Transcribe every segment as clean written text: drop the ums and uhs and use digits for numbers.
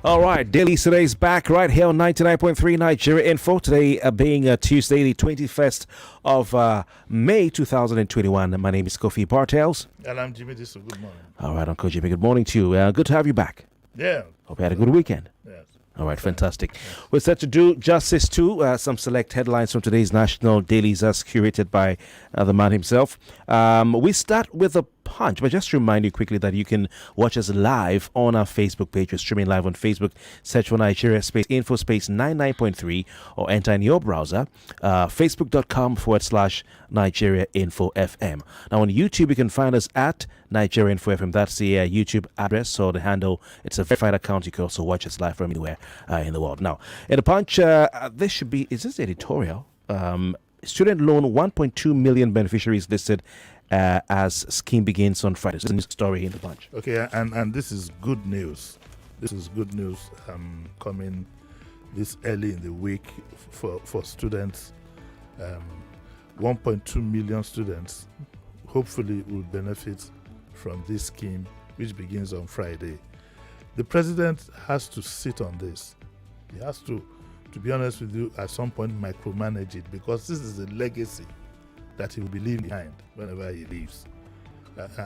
All right, Dailies today is back right here on 99.3 Nigeria Info. Today being Tuesday, the 21st of May 2021. My name is Kofi Bartels. And I'm Jimi. Disu. Good morning. All right, Uncle Jimmy, good morning to you. Good to have you back. Yeah. Hope you had a good weekend. Yes. All right, fantastic. We're set to do justice to some select headlines from today's national dailies as curated by the man himself. We start with a punch, but just to remind you quickly that you can watch us live on our Facebook page. We're streaming live on Facebook. Search for Nigeria space info space 99.3 or enter in your browser facebook.com/Nigeria Info FM. Now on YouTube, you can find us at Nigeria Info FM. That's the YouTube address or the handle. It's a verified account. You can also watch us live from anywhere in the world. Now, in the punch, this should be, is this editorial? Student loan 1.2 million beneficiaries listed as scheme begins on Friday. This is a new story in the bunch. Okay, and this is good news. This is good news coming this early in the week for students. 1.2 million students hopefully will benefit from this scheme, which begins on Friday. The president has to sit on this. He has to be honest with you, at some point micromanage it, because this is a legacy that he will be leaving behind whenever he leaves.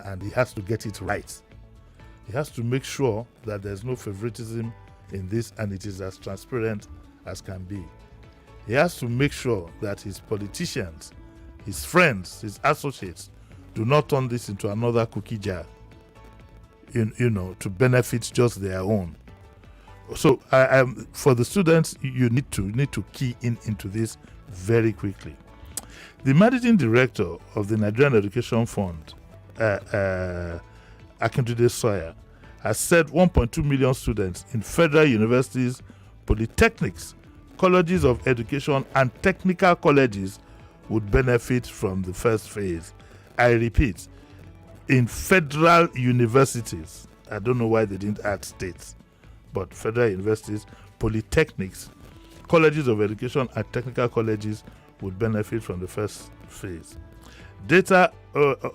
And he has to get it right. He has to make sure that there's no favoritism in this and it is as transparent as can be. He has to make sure that his politicians, his friends, his associates do not turn this into another cookie jar, to benefit just their own. So for the students, you need to key into this very quickly. The managing director of the Nigerian Education Fund, Akintude Sawyer, has said 1.2 million students in federal universities, polytechnics, colleges of education, and technical colleges would benefit from the first phase. I repeat, in federal universities. I don't know why they didn't add states, but federal universities, polytechnics, colleges of education, and technical colleges would benefit from the first phase. Data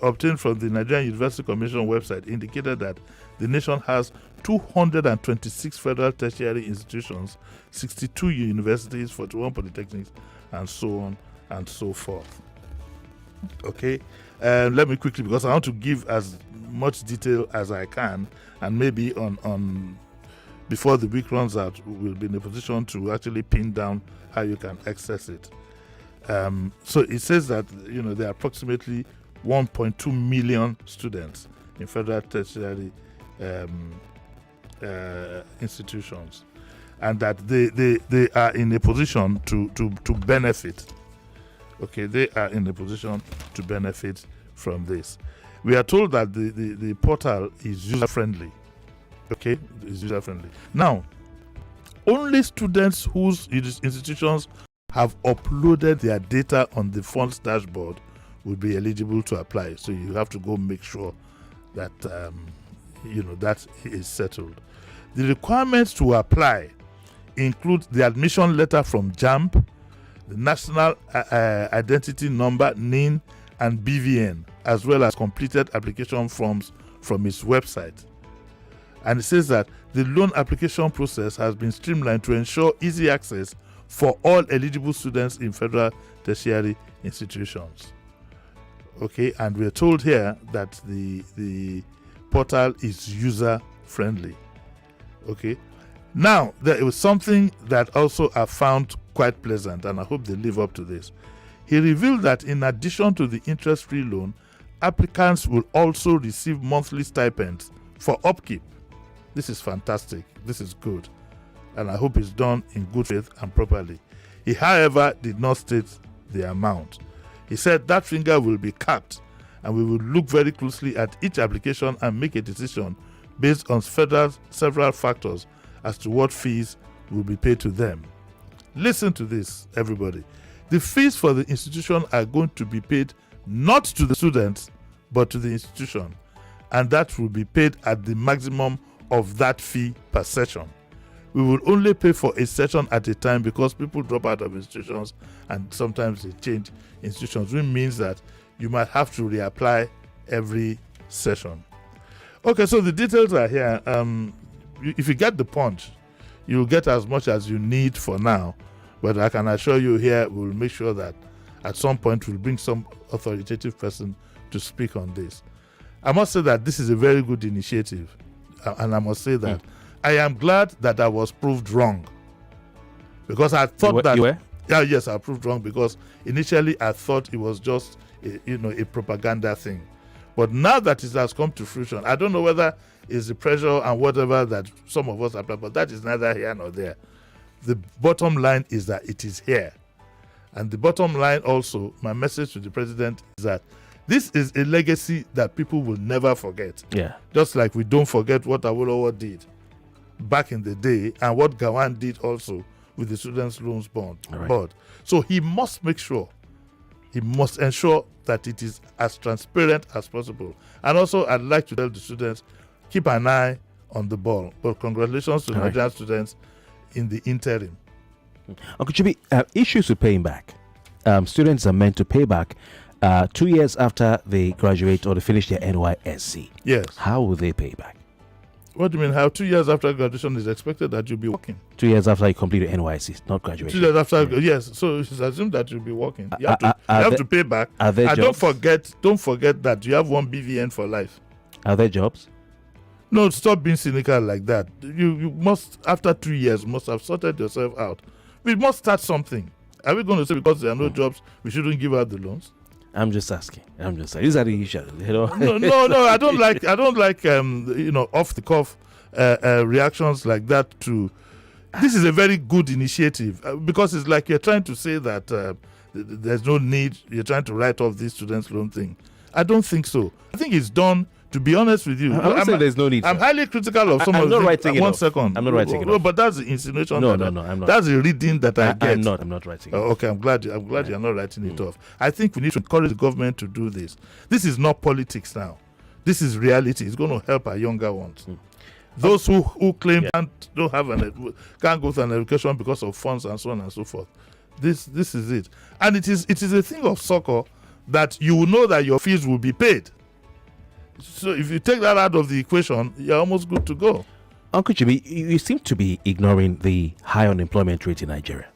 obtained from the Nigerian University Commission website indicated that the nation has 226 federal tertiary institutions, 62 universities, 41 polytechnics, and so on and so forth. Okay, let me quickly, because I want to give as much detail as I can, and maybe on before the week runs out, we'll be in a position to actually pin down how you can access it. So it says that there are approximately 1.2 million students in federal tertiary institutions, and that they are in a position to benefit. Okay, they are in a position to benefit from this. We are told that the portal is user friendly. Okay, it's user friendly. Now, only students whose institutions have uploaded their data on the fund's dashboard will be eligible to apply. So you have to go make sure that that is settled. The requirements to apply include the admission letter from JAMB, the National Identity Number, NIN, and BVN, as well as completed application forms from its website. And it says that the loan application process has been streamlined to ensure easy access for all eligible students in federal tertiary institutions. Okay, and we're told here that the portal is user friendly. Okay, now there was something that also I found quite pleasant, and I hope they live up to this. He revealed that in addition to the interest-free loan, applicants will also receive monthly stipends for upkeep. This is fantastic. This is good. And I hope it's done in good faith and properly. He, however, did not state the amount. He said that finger will be capped, and we will look very closely at each application and make a decision based on several factors as to what fees will be paid to them. Listen to this, everybody. The fees for the institution are going to be paid not to the students, but to the institution, and that will be paid at the maximum of that fee per session. We will only pay for a session at a time because people drop out of institutions and sometimes they change institutions, which means that you might have to reapply every session. Okay, so the details are here. If you get the punch, You'll get as much as you need for now, but I can assure you here, we'll make sure that at some point we'll bring some authoritative person to speak on this. I must say that this is a very good initiative, and I must say that I am glad that I was proved wrong, because I thought that... You were? Yeah, yes, I proved wrong, because initially I thought it was just a propaganda thing. But now that it has come to fruition, I don't know whether it's the pressure and whatever that some of us apply, but that is neither here nor there. The bottom line is that it is here. And the bottom line also, my message to the president is that this is a legacy that people will never forget. Yeah. Just like we don't forget what Awolowo did back in the day and what Gawan did also with the Students' Loans Board. Right. So he must make sure, he must ensure that it is as transparent as possible. And also, I'd like to tell the students, keep an eye on the ball. But congratulations to Nigerian students in the interim. Uncle Jimi, issues with paying back. Students are meant to pay back 2 years after they graduate or they finish their NYSC. Yes. How will they pay back? What do you mean? How 2 years after graduation is expected that you'll be working? 2 years after you complete your NYSC, not graduation. 2 years after, yes. So it's assumed that you'll be working. You have to pay back. Are there jobs? Don't forget that you have one BVN for life. Are there jobs? No, stop being cynical like that. You must, after 2 years, must have sorted yourself out. We must start something. Are we going to say because there are no jobs, we shouldn't give out the loans? I'm just asking. These are the issues. No. I don't like off the cuff reactions like that. This is a very good initiative because it's like you're trying to say that there's no need. You're trying to write off this students' loan thing. I don't think so. I think it's done. To be honest with you, I'm saying there's no need. I'm highly critical of some of the things. One second. I'm not writing it. No, but that's the insinuation. No, I'm not. That's the reading that I get. I'm not writing it. Okay, I'm glad you're not writing it off. I think we need to encourage the government to do this. This is not politics now. This is reality. It's going to help our younger ones. Those who claim can't go to an education because of funds and so on and so forth. This is it. And it is a thing of soccer that you will know that your fees will be paid. So if you take that out of the equation, you're almost good to go. Uncle Jimi, you seem to be ignoring the high unemployment rate in Nigeria.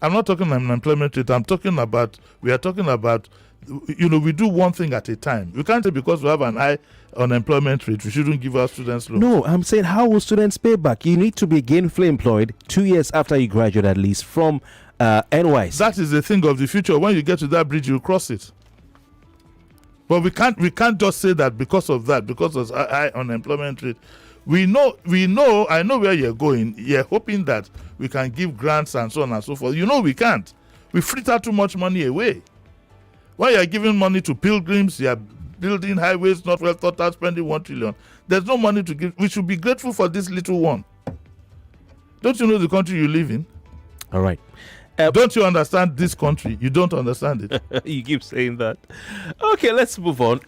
I'm not talking unemployment rate. We are talking about, we do one thing at a time. We can't say because we have an high unemployment rate, we shouldn't give our students loans. No, I'm saying how will students pay back? You need to be gainfully employed 2 years after you graduate at least from NYC. That is the thing of the future. When you get to that bridge, you'll cross it. But we can't just say that because of high unemployment rate. I know where you're going. You're hoping that we can give grants and so on and so forth. We can't. We fritter too much money away. When you're giving money to pilgrims, you're building highways not well thought out, spending 1 trillion. There's no money to give. We should be grateful for this little one. Don't you know the country you live in? All right. Don't you understand this country? You don't understand it. You keep saying that. Okay, let's move on.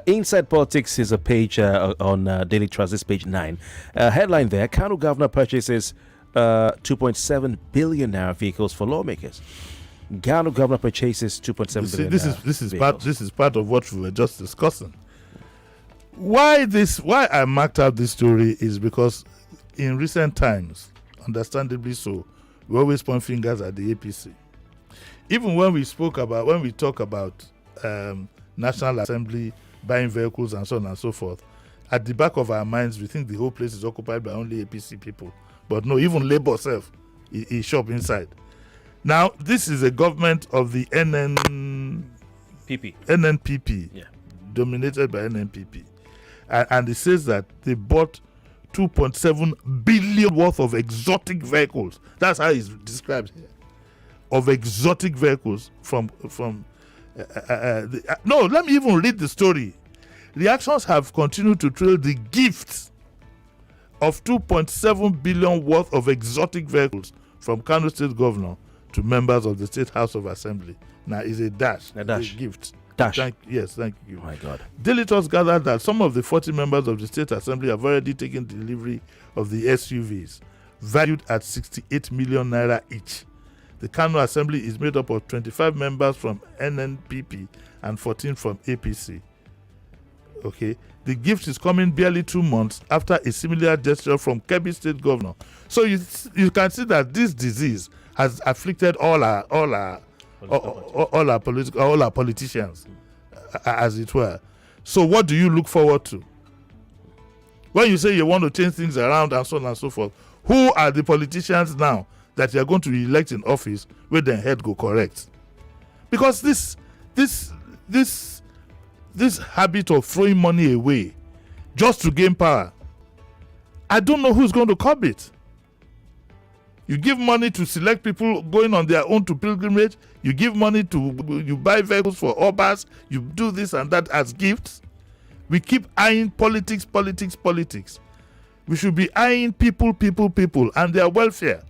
Inside Politics is a page on Daily Trust, this page 9. Headline there, Kano governor purchases 2.7 billion naira vehicles for lawmakers. Kano governor purchases 2.7 billion naira this is part of what we were just discussing. Why I marked out this story is because in recent times, understandably so, we always point fingers at the APC. Even when we talk about National Assembly buying vehicles and so on and so forth, at the back of our minds, we think the whole place is occupied by only APC people. But no, even Labour itself is shop inside. Now, this is a government of the NNPP, dominated by NNPP. And it says that they bought 2.7 billion worth of exotic vehicles. That's how it's described here. Of exotic vehicles from no, let me even read the story. Reactions have continued to trail the gifts of 2.7 billion worth of exotic vehicles from Kano State Governor to members of the State House of Assembly. Now, it's a dash. A dash. It's a gift. Dash. Thank you. Oh my God. Daily Trust gathered that some of the 40 members of the State Assembly have already taken delivery of the SUVs, valued at 68 million naira each. The Kano Assembly is made up of 25 members from NNPP and 14 from APC. Okay, the gift is coming barely 2 months after a similar gesture from Kebbi State Governor. So you can see that this disease has afflicted all our politicians, as it were. So what do you look forward to? When you say you want to change things around and so on and so forth, who are the politicians now that you are going to elect in office where their head go correct? Because this habit of throwing money away just to gain power, I don't know who's going to curb it. You give money to select people going on their own to pilgrimage. You give money you buy vehicles for obas. You do this and that as gifts. We keep eyeing politics. We should be eyeing people and their welfare.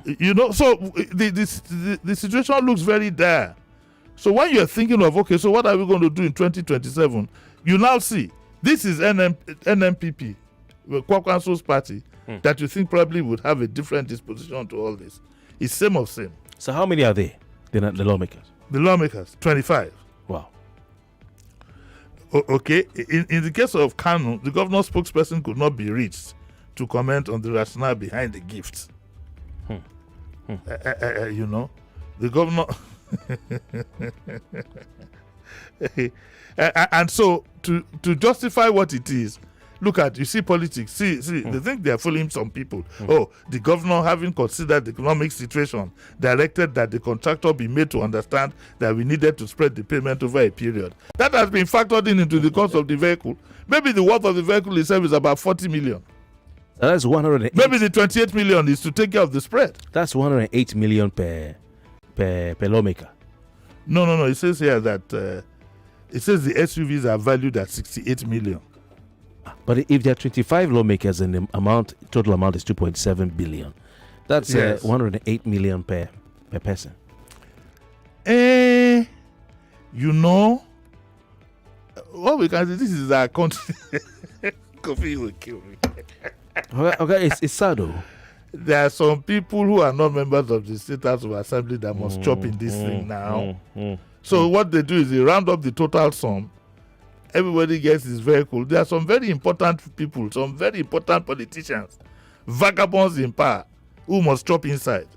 You know, so the situation looks very dire. So when you're thinking of, okay, so what are we going to do in 2027? You now see, this is NMPP, Kwakwanso's party, that you think probably would have a different disposition to all this. It's same of same. So how many are they, the lawmakers? The lawmakers, 25. Wow. Okay, in the case of Kanu, the governor's spokesperson could not be reached to comment on the rationale behind the gifts. You know, the governor... and so to justify what it is, look at, you see politics, see they think they are fooling some people. Oh, the governor, having considered the economic situation, directed that the contractor be made to understand that we needed to spread the payment over a period. That has been factored into the cost of the vehicle. Maybe the worth of the vehicle itself is about 40 million. That's 108. Maybe the 28 million is to take care of the spread. That's 108 million per lawmaker. No. It says here that it says the SUVs are valued at 68 million. But if there are 25 lawmakers and the total amount is 2.7 billion, that's 108 million per person. You know, what we can say, this is our country. Kofi will kill me. Okay, it's sad though. There are some people who are not members of the State House of Assembly that must chop in this thing now. So what they do is they round up the total sum. Everybody gets his vehicle. There are some very important people, some very important politicians, vagabonds in power, who must chop inside.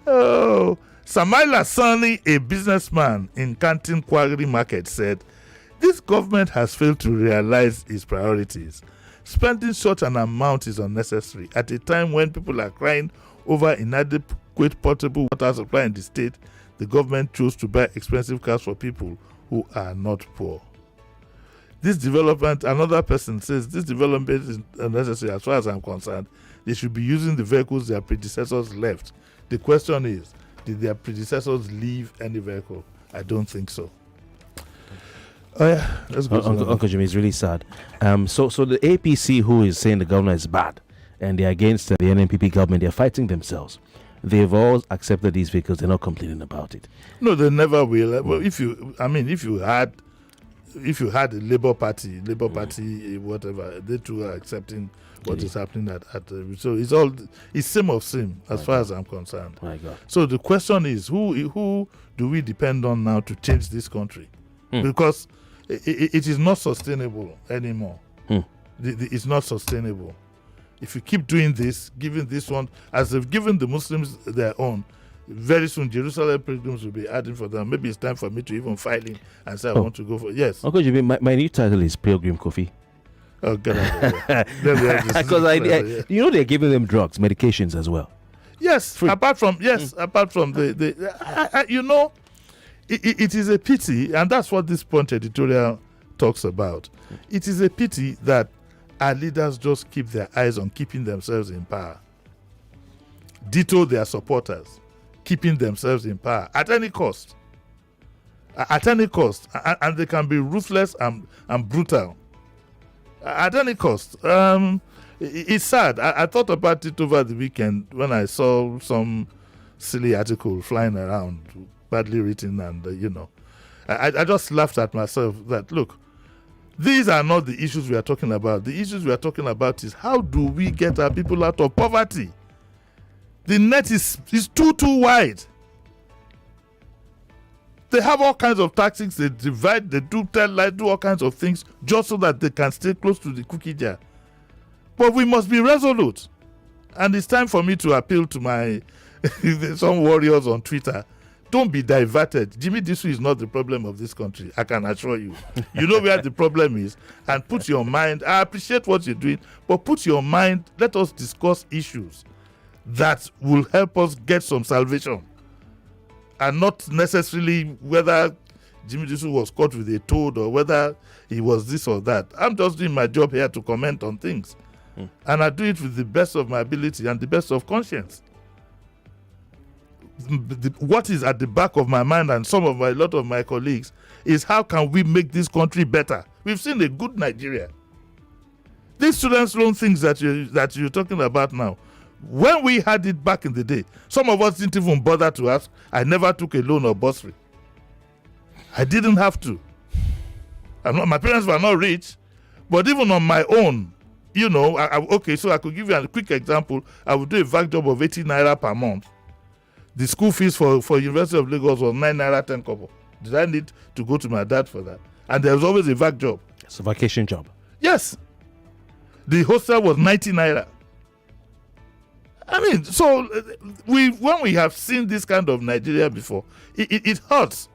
Oh, Samaila Sani, a businessman in Canton Quarry Market, said, "This government has failed to realize its priorities. Spending such an amount is unnecessary at a time when people are crying over inadequate potable water supply in the state. The government chose to buy expensive cars for people who are not poor." This development, another person says, this development is unnecessary as far as I'm concerned. They should be using the vehicles their predecessors left. The question is, did their predecessors leave any vehicle? I don't think so. Oh yeah, let's go. Uncle Jimmy, it's really sad. So the APC, who is saying the governor is bad and they're against the NNPP government, they're fighting themselves. They've all accepted these vehicles. They're not complaining about it. No, they never will. Well, if you had a Labour Party, whatever, they too are accepting what is happening at so it's same of same as far as I'm concerned. My God. So the question is, who do we depend on now to change this country? Because it is not sustainable anymore. It's not sustainable. If you keep doing this, giving this one, as they've given the Muslims their own, very soon Jerusalem pilgrims will be adding for them. Maybe it's time for me to even file in and say I want to go for yes. Uncle Jimmy, my new title is Pilgrim Kofi. Oh, get out Because you know they're giving them drugs, medications as well. Yes, free. apart from the you know, it is a pity, and that's what this Punch editorial talks about. It is a pity that our leaders just keep their eyes on keeping themselves in power. Ditto their supporters, keeping themselves in power at any cost. At any cost. And they can be ruthless and brutal. At any cost. It's sad. I thought about it over the weekend when I saw some silly article flying around, badly written, and I just laughed at myself that, look, these are not the issues we are talking about. The issues we are talking about is how do we get our people out of poverty? The net is too wide. They have all kinds of tactics. They divide, they do tell lies, do all kinds of things just so that they can stay close to the cookie jar. But we must be resolute. And it's time for me to appeal to my some warriors on Twitter. Don't be diverted. Jimi Disu is not the problem of this country, I can assure you. You know where the problem is. And put your mind, I appreciate what you're doing, but put your mind, let us discuss issues that will help us get some salvation. And not necessarily whether Jimi Disu was caught with a toad or whether he was this or that. I'm just doing my job here to comment on things. And I do it with the best of my ability and the best of conscience. What is at the back of my mind and a lot of my colleagues is how can we make this country better? We've seen a good Nigeria. These students' loan things that you're talking about now, when we had it back in the day, some of us didn't even bother to ask. I never took a loan or bursary. I didn't have to. My parents were not rich, but even on my own, you know, so I could give you a quick example. I would do a vac job of 80 naira per month. The school fees for University of Lagos was 9 naira 10 kobo. Did I need to go to my dad for that? And there was always a vac job. It's a vacation job. Yes. The hostel was 90 naira. I mean, so when we have seen this kind of Nigeria before, it hurts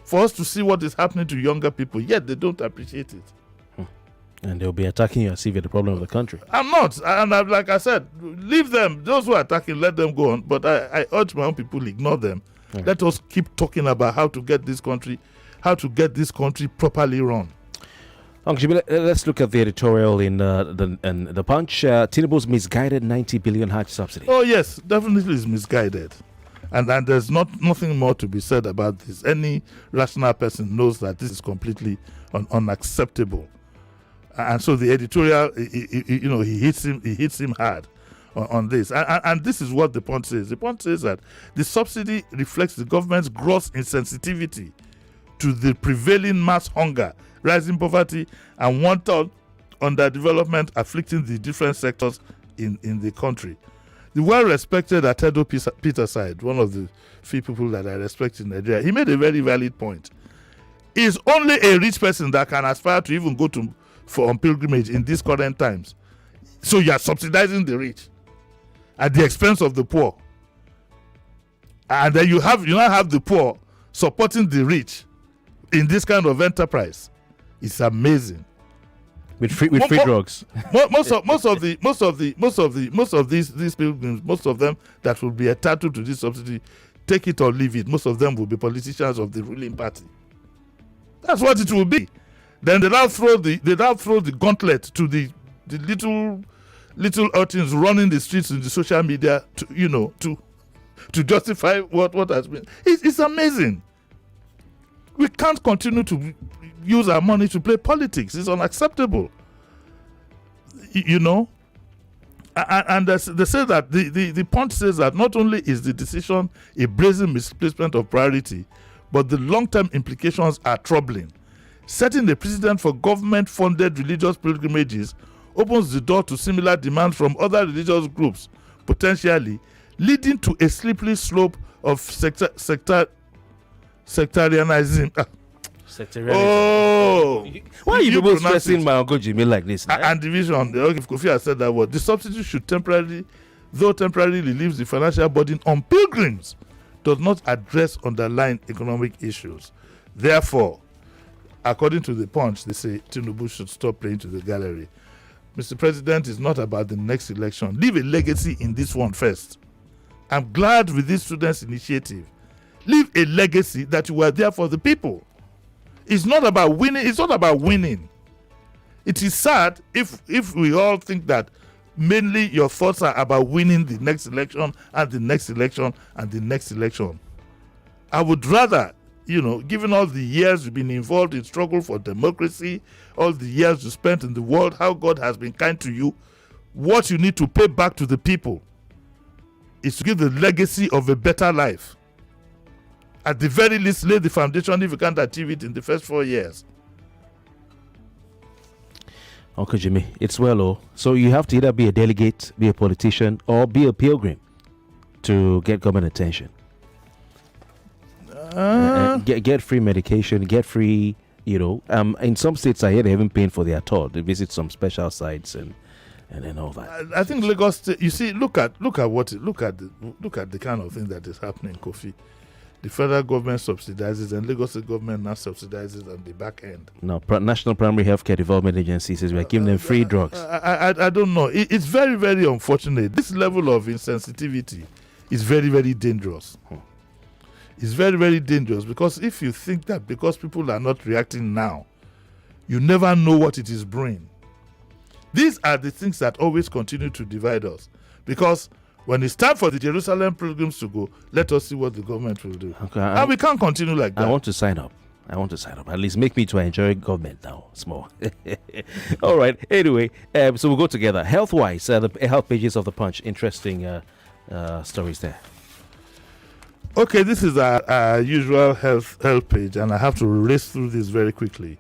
for us to see what is happening to younger people, yet they don't appreciate it. And they'll be attacking you as if you're the problem of the country. I'm not. And like I said, leave them. Those who are attacking, let them go on. But I urge my own people, ignore them. Okay. Let us keep talking about how to get this country properly run. Uncle Jimi, let's look at the editorial in the Punch. Tinubu's misguided 90 billion Hajj subsidy. Oh yes, definitely is misguided. And there's nothing more to be said about this. Any rational person knows that this is completely unacceptable. And so the editorial, he hits him hard on this. And this is what the Punch says. The Punch says that the subsidy reflects the government's gross insensitivity to the prevailing mass hunger, rising poverty, and wanton underdevelopment afflicting the different sectors in the country. The well-respected Atedo Peterside, one of the few people that I respect in Nigeria, he made a very valid point. It's only a rich person that can aspire to even go on pilgrimage in these current times. So you are subsidizing the rich at the expense of the poor. And then you now have the poor supporting the rich in this kind of enterprise. It's amazing. With free drugs. Most of these pilgrims, most of them that will be entitled to this subsidy, take it or leave it. Most of them will be politicians of the ruling party. That's what it will be. Then they now throw the gauntlet to the little urchins running the streets in the social media to justify what has been. It's amazing. We can't continue to use our money to play politics. It's unacceptable. And they say that the Punch says that not only is the decision a brazen misplacement of priority, but the long-term implications are troubling. Setting the precedent for government-funded religious pilgrimages opens the door to similar demands from other religious groups, potentially leading to a slippery slope of sectarianism. Oh, why are you people stressing my Uncle Jimi like this? And division. If Kofi has said that word, the subsidy should temporarily relieves the financial burden on pilgrims, does not address underlying economic issues. Therefore, according to the Punch, they say Tinubu should stop playing to the gallery. Mr. President, is not about the next election. Leave a legacy in this one first. I'm glad with this students' initiative. Leave a legacy that you were there for the people. It's not about winning. It's not about winning. It is sad if we all think that mainly your thoughts are about winning the next election and the next election and the next election. I would rather, given all the years you've been involved in struggle for democracy, all the years you spent in the world, how God has been kind to you, what you need to pay back to the people is to give the legacy of a better life. At the very least, lay the foundation if you can't achieve it in the first 4 years. Uncle Jimi, it's well, so you have to either be a delegate, be a politician, or be a pilgrim to get government attention. Get free medication, get free, in some states I hear they haven't paid for their tour. They visit some special sites and all that. I think Lagos State, you see, look at the kind of thing that is happening, Kofi. The federal government subsidizes and Lagos State government now subsidizes on the back end. No, National Primary Healthcare Development Agency says we are giving them free drugs. I don't know. It's very, very unfortunate. This level of insensitivity is very, very dangerous. It's very, very dangerous, because if you think that because people are not reacting now, you never know what it is brewing. These are the things that always continue to divide us, because when it's time for the Jerusalem pilgrims to go, let us see what the government will do. Okay, and we can't continue like that. I want to sign up. At least make me to enjoy government now. Small. All right. Anyway, so we'll go together. Health-wise, the health pages of the Punch. Interesting stories there. Okay, this is our usual health page, and I have to race through this very quickly.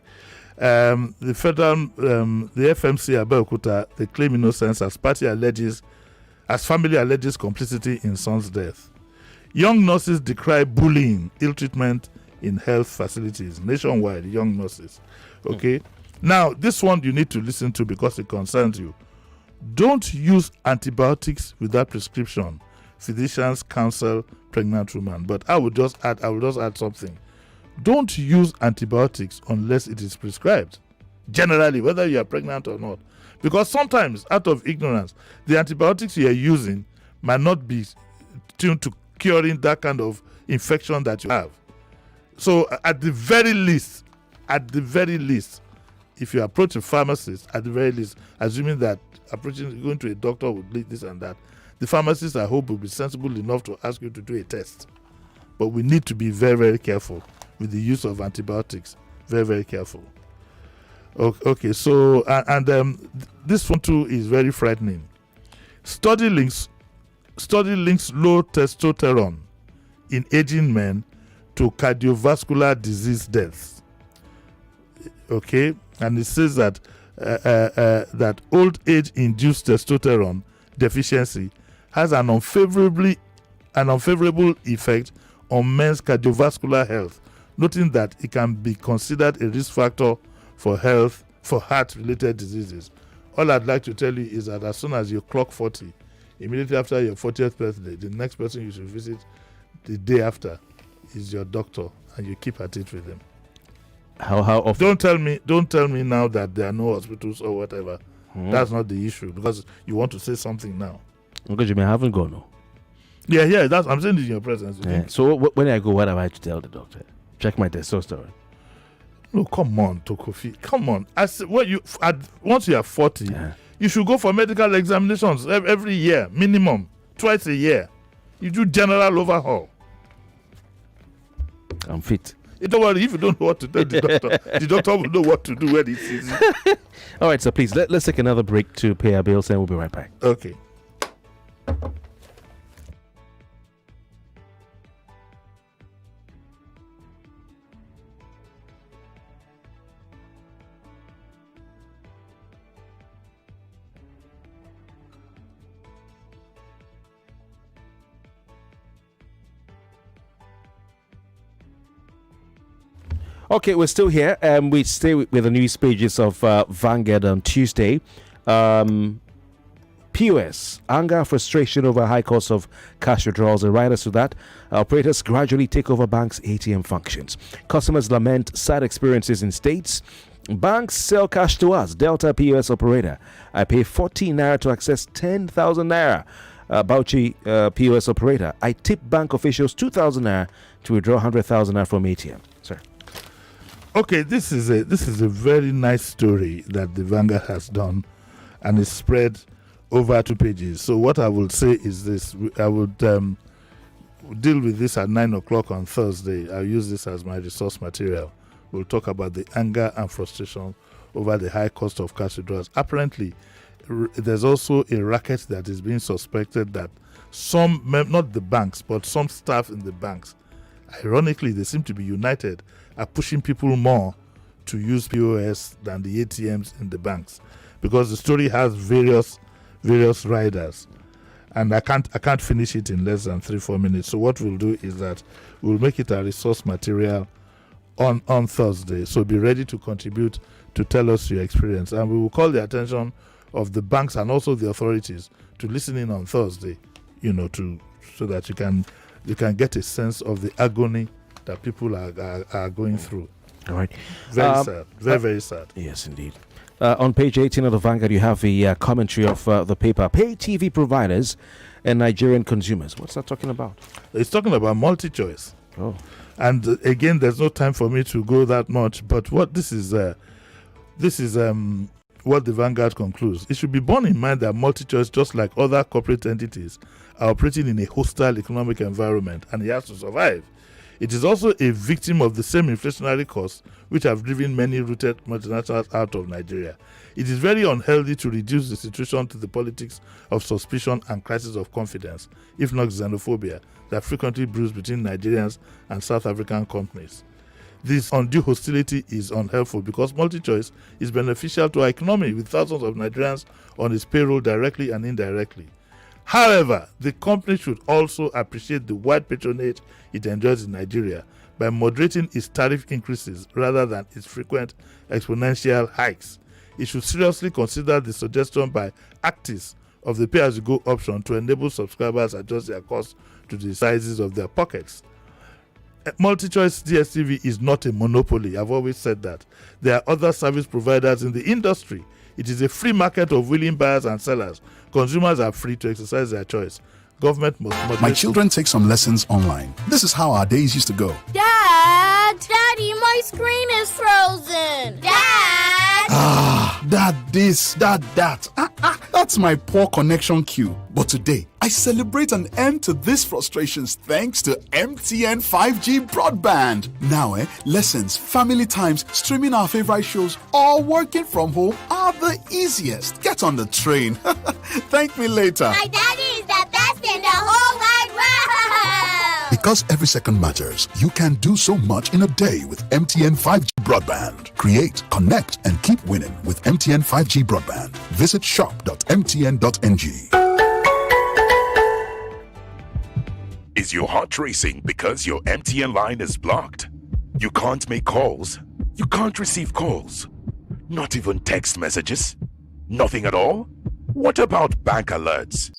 The FMC Abeokuta, they claim innocence as family alleges complicity in son's death. Young nurses decry bullying, ill treatment in health facilities nationwide. Young nurses. Okay. Now, this one you need to listen to because it concerns you. Don't use antibiotics without prescription. Physicians counsel pregnant women. But I will just add something. Don't use antibiotics unless it is prescribed. Generally, whether you are pregnant or not. Because sometimes, out of ignorance, the antibiotics you are using might not be tuned to curing that kind of infection that you have. So at the very least, if you approach a pharmacist, at the very least, assuming that going to a doctor would lead this and that, the pharmacist, I hope, will be sensible enough to ask you to do a test. But we need to be very, very careful with the use of antibiotics. Very, very careful. Okay, so, this one too is very frightening. Study links low testosterone in aging men to cardiovascular disease deaths. Okay, and it says that that old age-induced testosterone deficiency has an unfavorable effect on men's cardiovascular health, noting that it can be considered a risk factor for heart-related diseases. All I'd like to tell you is that as soon as you clock 40, immediately after your 40th birthday, the next person you should visit the day after is your doctor, and you keep at it with him. How often? Don't tell me now that there are no hospitals or whatever. That's not the issue, because you want to say something now. Okay, Jimi, I haven't gone, no. Yeah, I'm saying it in your presence. Yeah. So when I go, what have I to tell the doctor? Check my testosterone. No, come on, Kofi. Come on. Once you are 40, you should go for medical examinations every year, minimum, twice a year. You do general overhaul. I'm fit. Don't worry, if you don't know what to tell the doctor, the doctor will know what to do when he sees you. All right, so please, let's take another break to pay our bills, and we'll be right back. Okay. Okay, we're still here. We stay with the news pages of Vanguard on Tuesday. POS, anger, frustration over high cost of cash withdrawals. The riders to that. Operators gradually take over banks' ATM functions. Customers lament sad experiences in states. Banks sell cash to us. Delta POS operator. I pay 14 naira to access 10,000 naira. Bauchi POS operator. I tip bank officials 2,000 naira to withdraw 100,000 naira from ATM. Sir. Okay, this is a very nice story that the Vanguard has done, and it's spread over 2 pages. So what I will say is this: I would deal with this at 9 o'clock on Thursday. I'll use this as my resource material. We'll talk about the anger and frustration over the high cost of cash withdrawals. Apparently, there's also a racket that is being suspected that some, not the banks, but some staff in the banks, ironically, they seem to be united, are pushing people more to use POS than the ATMs in the banks, because the story has various riders. and I can't finish it in less than 3-4 minutes. So what we'll do is that we'll make it a resource material on Thursday. So be ready to contribute to tell us your experience, and we will call the attention of the banks and also the authorities to listen in on Thursday, so that you can get a sense of the agony that people are going through. All right. Very sad. Very sad. Yes, indeed. On page 18 of the Vanguard, you have the commentary of the paper, Pay TV Providers and Nigerian Consumers. What's that talking about? It's talking about multi-choice. Oh. And again, there's no time for me to go that much, but what this is what the Vanguard concludes. It should be borne in mind that multi-choice, just like other corporate entities, are operating in a hostile economic environment, and it has to survive. It is also a victim of the same inflationary costs which have driven many rooted multinationals out of Nigeria. It is very unhealthy to reduce the situation to the politics of suspicion and crisis of confidence, if not xenophobia, that frequently brews between Nigerians and South African companies. This undue hostility is unhelpful because multi-choice is beneficial to our economy, with thousands of Nigerians on its payroll directly and indirectly. However, the company should also appreciate the wide patronage it enjoys in Nigeria by moderating its tariff increases rather than its frequent exponential hikes. It should seriously consider the suggestion by Actis of the pay-as-you-go option to enable subscribers adjust their costs to the sizes of their pockets. Multi-choice DSTV is not a monopoly. I've always said that. There are other service providers in the industry. It is a free market of willing buyers and sellers. Consumers are free to exercise their choice. Government must moderate. My children take some lessons online. This is how our days used to go. Dad! Daddy, my screen is frozen! Dad! Dad this, Dad that. That's my poor connection cue. But today, I celebrate an end to these frustrations thanks to MTN 5G broadband. Now, lessons, family times, streaming our favorite shows, all working from home are the easiest. Get on the train. Thank me later. My daddy is the best in the whole wide world! Because every second matters, you can do so much in a day with MTN 5G broadband. Create, connect, and keep winning with MTN 5G broadband. Visit shop.mtn.ng. Is your heart racing because your MTN line is blocked? You can't make calls. You can't receive calls. Not even text messages. Nothing at all? What about bank alerts?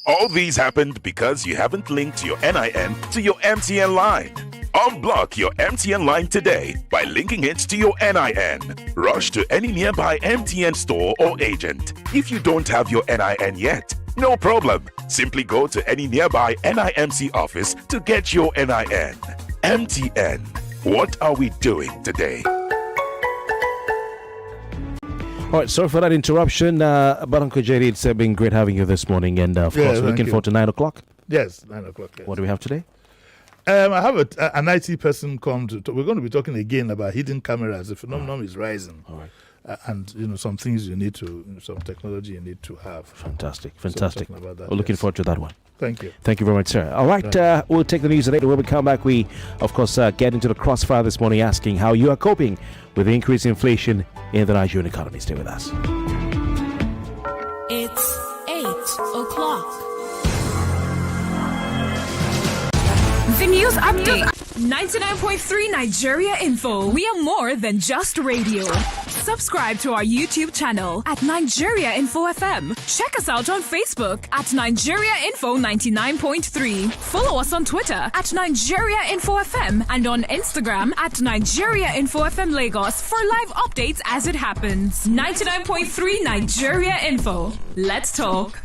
All these happened because you haven't linked your NIN to your MTN line. Unblock your MTN line today by linking it to your NIN. Rush to any nearby MTN store or agent. If you don't have your NIN yet, no problem. Simply go to any nearby NIMC office to get your NIN. MTN. What are we doing today? All right, sorry for that interruption, but Uncle JD, it's been great having you this morning, and of course, we're looking forward to 9 o'clock. Yes, 9 o'clock. Yes. What do we have today? I have an IT person come to talk. We're going to be talking again about hidden cameras. The phenomenon is rising. All right. And some things you need to, some technology you need to have. Fantastic. So We're looking forward to that one. Thank you. Thank you very much, sir. All right, we'll take the news later. When we come back, we, of course, get into the crossfire this morning, asking how you are coping with the increased inflation in the Nigerian economy. Stay with us. It's 8 o'clock. The news update. 99.3 Nigeria Info. We are more than just radio. Subscribe to our YouTube channel at Nigeria Info FM. Check us out on Facebook at Nigeria Info 99.3. Follow us on Twitter at Nigeria Info FM and on Instagram at Nigeria Info FM Lagos for live updates as it happens. 99.3 Nigeria Info. Let's talk.